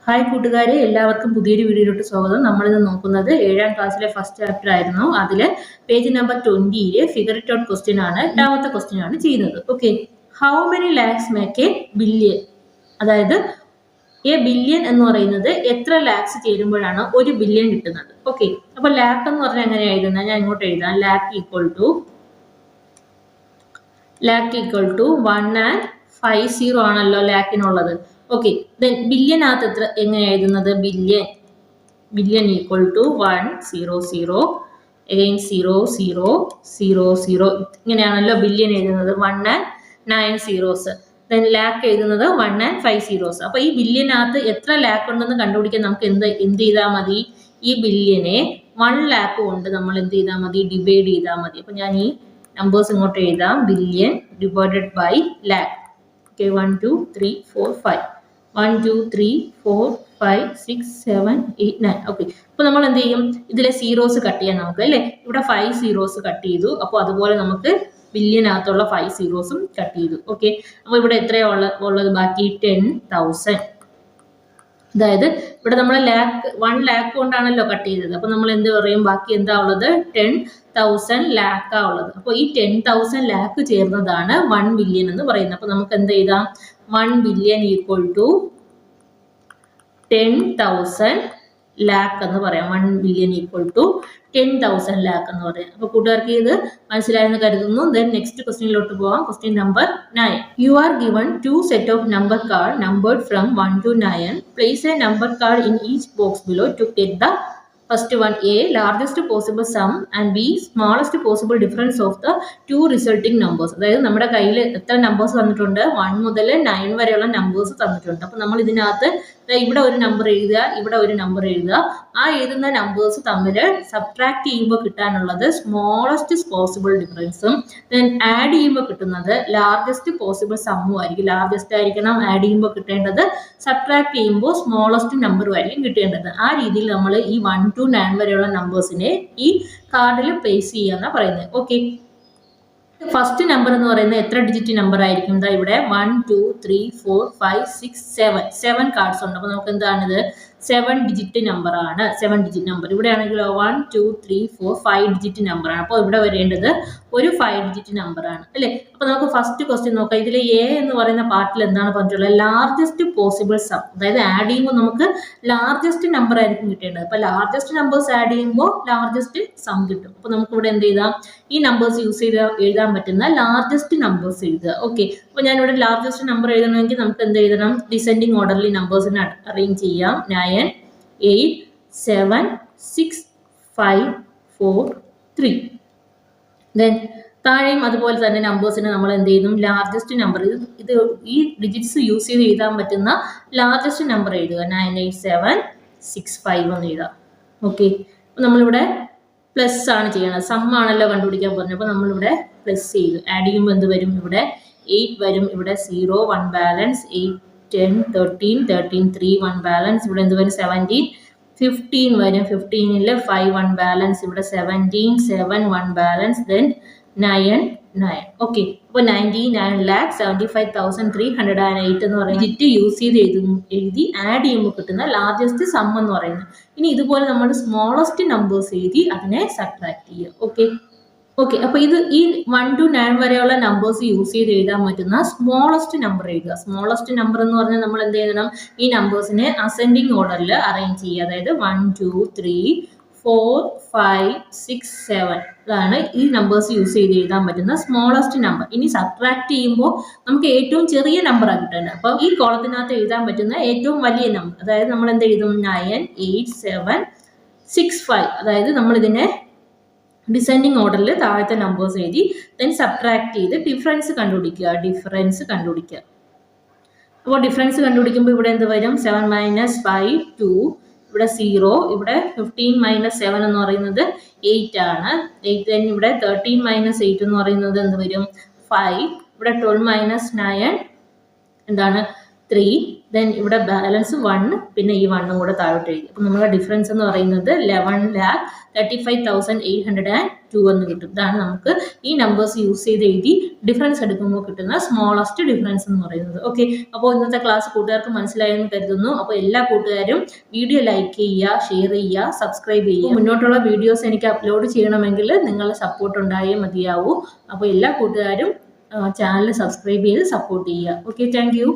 Hi കൂട്ടുകാരെ, എല്ലാവർക്കും പുതിയൊരു വീഡിയോയിലോട്ട് സ്വാഗതം. നമ്മളിത് നോക്കുന്നത് 7ാം ക്ലാസ്സിലെ ഫസ്റ്റ് ചാപ്റ്റർ ആയിരുന്നു. അതിൽ page number 20 figure it out question ആണ്. രണ്ടാമത്തെ ക്വസ്റ്റ്യൻ ആണ് ചെയ്യുന്നത്. Okay, how many lakhs make A billion? അതായത് എ ബില്യൺ എന്ന് പറയുന്നത് എത്ര ലാക്സ് ചേരുമ്പോഴാണ് ഒരു ബില്യൺ കിട്ടുന്നത്. ഓക്കെ, അപ്പൊ ലാക്ക് എന്ന് പറഞ്ഞാൽ എങ്ങനെയാണ് എഴുതുന്നത്? ഞാൻ ഇങ്ങോട്ട് എഴുതാം. ലാക്ക് ഈക്വൽ ടു 150 ആണല്ലോ ലാക്കിനുള്ളത്. ഓക്കെ, ദെൻ ബില്യനകത്ത് എങ്ങനെ എഴുതുന്നത്? ബില്യൺ ഈക്വൽ ടു 100 അഗൈൻ 0000 ഇങ്ങനെയാണല്ലോ ബില്യൺ എഴുതുന്നത്. 1 and 9 zeros. ദെൻ ലാക്ക് എഴുതുന്നത് 1 and 5 zeros. അപ്പൊ ഈ ബില്യനകത്ത് എത്ര ലാക്ക് ഉണ്ടെന്ന് കണ്ടുപിടിക്കാൻ നമുക്ക് എന്ത് ചെയ്താൽ മതി? ഈ ബില്യനെ 1 ലാക്ക് കൊണ്ട് നമ്മൾ എന്ത് ചെയ്താൽ മതി? ഡിവൈഡ് ചെയ്താൽ മതി. അപ്പൊ ഞാൻ ഈ നമ്പേഴ്സ് ഇങ്ങോട്ട് എഴുതാം. Billion divided by lakh. Okay, 1 2 3 4 5 1 2 3 4 5 6 7 8 9. Okay, അപ്പൊ നമ്മൾ എന്ത് ചെയ്യും? ഇതിലെ സീറോസ് കട്ട് ചെയ്യാൻ നമുക്ക് അല്ലേ? ഇവിടെ 5 സീറോസ് കട്ട് ചെയ്തു. അപ്പോൾ അതുപോലെ നമുക്ക് ബില്യനകത്തുള്ള 5 സീറോസും കട്ട് ചെയ്തു. ഓക്കെ, അപ്പോൾ ഇവിടെ എത്രയാണ് ഉള്ളത്? ബാക്കി 10,000. അതായത് ഇവിടെ നമ്മൾ 1 ലാക്ക് കൊണ്ടാണല്ലോ കട്ട് ചെയ്തത്. അപ്പൊ നമ്മൾ എന്ത് പറയും? ബാക്കി എന്താ ഉള്ളത്? 10,000 ലാക്കാ ഉള്ളത്. അപ്പൊ ഈ 10,000 ലാക്ക് ചേർന്നതാണ് 1 ബില്യൺ എന്ന് പറയുന്നത്. അപ്പൊ നമുക്ക് എന്ത് എഴുതാം? 1 ബില്യൺ ഈക്വൽ ടു 10,000 ലാക്ക് എന്ന് പറയാം. 1 ബില്യൺ ഈക്വൽ ടു 10,000 ലാക്ക് എന്ന് പറയാം. അപ്പൊ കൂട്ടുകാർക്ക് ഇത് മനസ്സിലായെന്ന് കരുതുന്നു. ദെൻ നെക്സ്റ്റ് ക്വസ്റ്റ്യനിലോട്ട് പോവാം. Question number 9. You are given 2 set of number card numbered from 1 to 9. Place a number card in each box below to get the first one. A largest possible sum and b smallest possible difference of the 2 resulting numbers. അതായത് നമ്മുടെ കയ്യിൽ എത്ര numbers തന്നിട്ടുണ്ട്? 1 മുതൽ 9 വരെയുള്ള numbers തന്നിട്ടുണ്ട്. അപ്പൊ നമ്മൾ ഇതിനകത്ത് ഇവിടെ ഒരു നമ്പർ എഴുതുക, ഇവിടെ ഒരു നമ്പർ എഴുതുക. ആ എഴുതുന്ന നമ്പേഴ്സ് തമ്മിൽ സബ്ട്രാക്ട് ചെയ്യുമ്പോൾ കിട്ടാനുള്ളത് സ്മോളസ്റ്റ് പോസിബിൾ ഡിഫറൻസും ദെൻ ആഡ് ചെയ്യുമ്പോൾ കിട്ടുന്നത് ലാർജസ്റ്റ് പോസിബിൾ സമ്മും ആയിരിക്കും. ലാർജസ്റ്റ് ആയിരിക്കണം ആഡ് ചെയ്യുമ്പോൾ കിട്ടേണ്ടത്, സബ്ട്രാക്ട് ചെയ്യുമ്പോൾ സ്മോളസ്റ്റ് നമ്പറും ആയിരിക്കും കിട്ടേണ്ടത്. ആ രീതിയിൽ നമ്മൾ ഈ 1 to 9 വരെയുള്ള നമ്പേഴ്സിനെ ഈ കാർഡിൽ പ്ലേസ് ചെയ്യാന്നാണ് പറയുന്നത്. ഓക്കെ, ഫസ്റ്റ് നമ്പർ എന്ന് പറയുന്നത് എത്ര ഡിജിറ്റ് നമ്പർ ആയിരിക്കും? എന്താ ഇവിടെ 1 2 3 4 5 6 7 കാർഡ്സ് ഉണ്ട്. അപ്പൊ നമുക്ക് എന്താണിത്? 7 ഡിജിറ്റ് നമ്പർ ആണ്. 7 ഡിജിറ്റ് നമ്പർ. ഇവിടെ ആണെങ്കിൽ 1 2 3 4 5 ഡിജിറ്റ് നമ്പർ ആണ്. അപ്പോൾ ഇവിടെ വരേണ്ടത് ഒരു 5 ഡിജിറ്റ് നമ്പർ ആണ് അല്ലേ? അപ്പൊ നമുക്ക് ഫസ്റ്റ് ക്വസ്റ്റ്യൻ നോക്കാം. ഇതിൽ എ എന്ന് പറയുന്ന പാർട്ടിൽ എന്താണ് പറഞ്ഞിട്ടുള്ളത്? Largest possible sum. അതായത് ആഡ് ചെയ്യുമ്പോൾ നമുക്ക് ലാർജസ്റ്റ് നമ്പർ ആയിരിക്കും കിട്ടേണ്ടത്. അപ്പൊ ലാർജസ്റ്റ് നമ്പേഴ്സ് ആഡ് ചെയ്യുമ്പോൾ ലാർജസ്റ്റ് സം കിട്ടും. അപ്പൊ നമുക്ക് ഇവിടെ എന്ത് ചെയ്താം? ഈ നമ്പേഴ്സ് യൂസ് ചെയ്ത് എഴുതാൻ പറ്റുന്ന ലാർജസ്റ്റ് നമ്പേഴ്സ് എഴുതുക. ഓക്കെ, അപ്പൊ ഞാൻ ഇവിടെ ലാർജസ്റ്റ് നമ്പർ എഴുതണമെങ്കിൽ നമുക്ക് എന്ത് എഴുതണം? ഡിസെൻഡിങ് ഓർഡറിൽ നമ്പേഴ്സിനെ അറേഞ്ച് ചെയ്യാം. 9 8 7 6 5 4 3. ദെൻ താഴെയും അതുപോലെ തന്നെ നമ്പേഴ്സിനെ നമ്മൾ എന്ത് ചെയ്യുന്നു? ലാർജസ്റ്റ് നമ്പർ, ഇത് ഈ ഡിജിറ്റ്സ് യൂസ് ചെയ്ത് എഴുതാൻ പറ്റുന്ന ലാർജസ്റ്റ് നമ്പർ എഴുതുക. 9 8 7 6 5 എന്ന് എഴുതാം. ഓക്കെ, അപ്പൊ നമ്മളിവിടെ പ്ലസ് ആണ് ചെയ്യണത്. സം ആണല്ലോ കണ്ടുപിടിക്കാൻ പറഞ്ഞത്. അപ്പോൾ നമ്മളിവിടെ പ്ലസ് ചെയ്തു. ആഡ് ചെയ്യുമ്പോൾ എന്ത് വരും? ഇവിടെ 8 വരും. ഇവിടെ 0 1 ബാലൻസ് 8 10 13 13 3 1 ബാലൻസ്. ഇവിടെ എന്ത് വരും? 17 15 വരും. 15ൽ 5 1 ബാലൻസ്. ഇവിടെ 17 7 1 ബാലൻസ്. ദെൻ 9 9. ഓക്കെ, അപ്പോൾ 99,75,308 എന്ന് പറയുന്നത് ഡിജിറ്റ് യൂസ് ചെയ്ത് എഴുതി ആഡ് ചെയ്യുമ്പോൾ കിട്ടുന്ന ലാർജസ്റ്റ് സം എന്ന് പറയുന്നത്. ഇനി ഇതുപോലെ നമ്മൾ സ്മോളസ്റ്റ് നമ്പേഴ്സ് എഴുതി അതിനെ സബ്ട്രാക്ട് ചെയ്യുക. ഓക്കെ, അപ്പൊ ഇത് ഈ 1 to 9 വരെയുള്ള നമ്പേഴ്സ് യൂസ് ചെയ്ത് എഴുതാൻ പറ്റുന്ന സ്മോളസ്റ്റ് നമ്പർ എഴുതുക. സ്മോളസ്റ്റ് നമ്പർ എന്ന് പറഞ്ഞാൽ നമ്മൾ എന്ത് ചെയ്യണം? ഈ നമ്പേഴ്സിനെ അസെൻഡിങ് ഓർഡറിൽ അറേഞ്ച് ചെയ്യുക. അതായത് 1 2 3 4 5 6 7 ഇതാണ് ഈ നമ്പേഴ്സ് യൂസ് ചെയ്ത് എഴുതാൻ പറ്റുന്ന സ്മോളസ്റ്റ് നമ്പർ. ഇനി സബ്ട്രാക്ട് ചെയ്യുമ്പോൾ നമുക്ക് ഏറ്റവും ചെറിയ നമ്പറാണ് കിട്ടേണ്ടത്. അപ്പോൾ ഈ കോളത്തിനകത്ത് എഴുതാൻ പറ്റുന്ന ഏറ്റവും വലിയ നമ്പർ, അതായത് നമ്മൾ എന്ത് എഴുതും? 9 8 7 6 5. അതായത് നമ്മൾ ഇതിനെ ഡിസെൻഡിങ് ഓർഡറിൽ താഴത്തെ നമ്പേഴ്സ് എഴുതി ദെൻ സബ്ട്രാക്ട് ചെയ്ത് ഡിഫറൻസ് കണ്ടുപിടിക്കുക. അപ്പോൾ ഡിഫറൻസ് കണ്ടുപിടിക്കുമ്പോൾ ഇവിടെ എന്ത് വരും? 7 - 5 2. ഇവിടെ 0. ഇവിടെ 15 - 7 എന്ന് പറയുന്നത് 8 ആണ്. 8. then ഇവിടെ 13 - 8 എന്ന് പറയുന്നത് എന്ത് വരും? 5. ഇവിടെ 12 - 9 എന്താണ്? 3, ദെൻ ഇവിടെ ബാലൻസ് 1, പിന്നെ ഈ 1 കൂടെ താഴോട്ട് എഴുതി. അപ്പോൾ നമ്മുടെ ഡിഫറൻസ് എന്ന് പറയുന്നത് 11,35,802 എന്ന് കിട്ടും. ഇതാണ് നമുക്ക് ഈ നമ്പേഴ്സ് യൂസ് ചെയ്ത് എഴുതി ഡിഫറൻസ് എടുക്കുമ്പോൾ കിട്ടുന്ന സ്മോളസ്റ്റ് ഡിഫറൻസ് എന്ന് പറയുന്നത്. ഓക്കെ, അപ്പോൾ ഇന്നത്തെ ക്ലാസ് കൂട്ടുകാർക്ക് മനസ്സിലായെന്ന് കരുതുന്നു. അപ്പോൾ എല്ലാ കൂട്ടുകാരും വീഡിയോ ലൈക്ക് ചെയ്യുക, ഷെയർ ചെയ്യുക, സബ്സ്ക്രൈബ് ചെയ്യുക. മുന്നോട്ടുള്ള വീഡിയോസ് എനിക്ക് അപ്ലോഡ് ചെയ്യണമെങ്കിൽ നിങ്ങളുടെ സപ്പോർട്ട് ഉണ്ടായേ മതിയാവൂ. അപ്പോൾ എല്ലാ കൂട്ടുകാരും ചാനൽ സബ്സ്ക്രൈബ് ചെയ്ത് സപ്പോർട്ട് ചെയ്യുക. Okay, thank you.